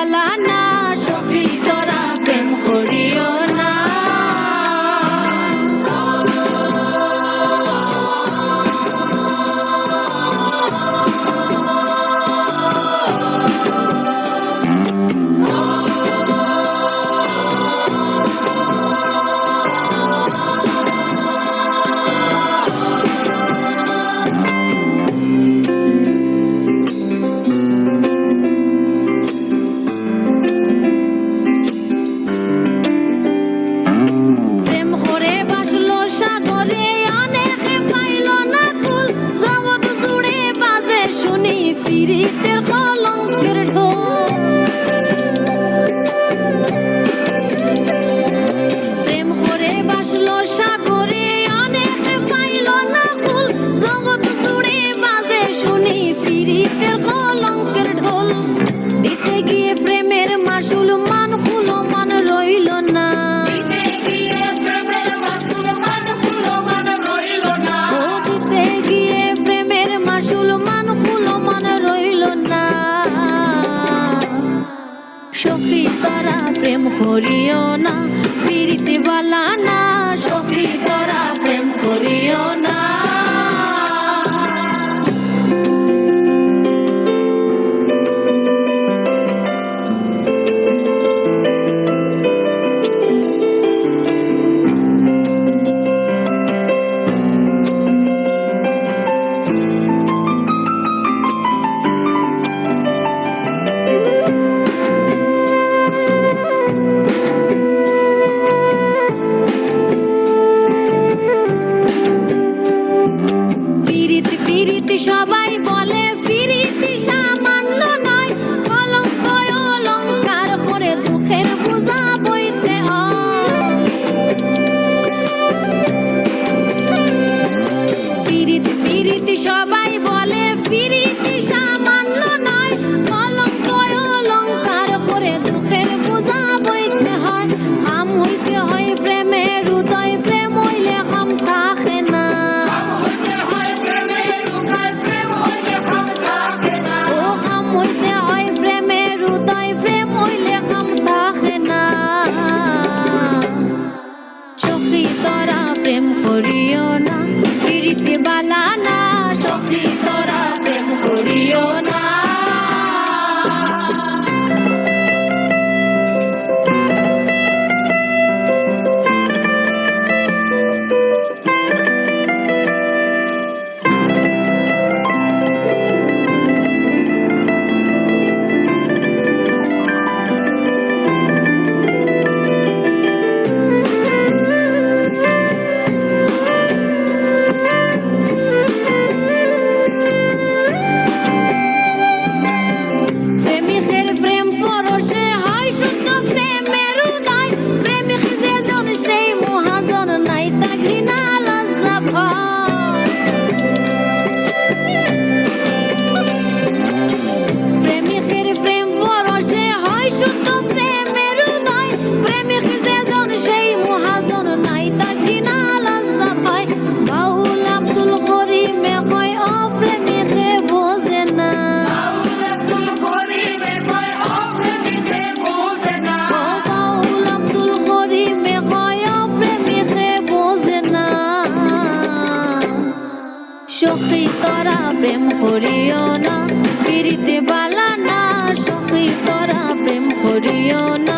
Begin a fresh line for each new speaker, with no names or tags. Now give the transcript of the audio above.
বালা না সখী তোরা প্রেম করিও না। পীড়িতের কলঙ্কের ঢোল প্রেম করে বাসলো সাগরে অনেকে পাইল না কুল জগৎ জুড়ে বাজে শুনি পীড়িতের কলঙ্কের ঢোল দিতে গিয়ে প্রেমের মাসুল মান খুলো মান রইল না দিতে গিয়ে প্রেমের মাসুল মান খুলো মান রইল না দিতে গিয়ে প্রেমের মাসুল মান খুলো মান রইল না। সখী তোরা প্রেম করিও না পীড়িতে বালা না সখী তোরা প্রেম করিও না। পীড়িতি সবাই বলে পীড়িতি সামান্য নয় কলঙ্ক অলঙ্কার করে দুঃখের বোঝা বইতে হয়। পীড়িতি সবাই বলে পীড়িতি সামান্য নয় কলঙ্ক অলঙ্কার করে দুঃখের বোঝা বইতে হয়। হাম হইতে হয় প্রেমের হৃদয় প্রেম হইলে হাম থাকে না প্রেম করিও না পীড়িতে বালা না সখী তোরা প্রেম করিও না। সখী তোরা প্রেম করিও না পীড়িতে বালা না সখী তোরা প্রেম করিও না।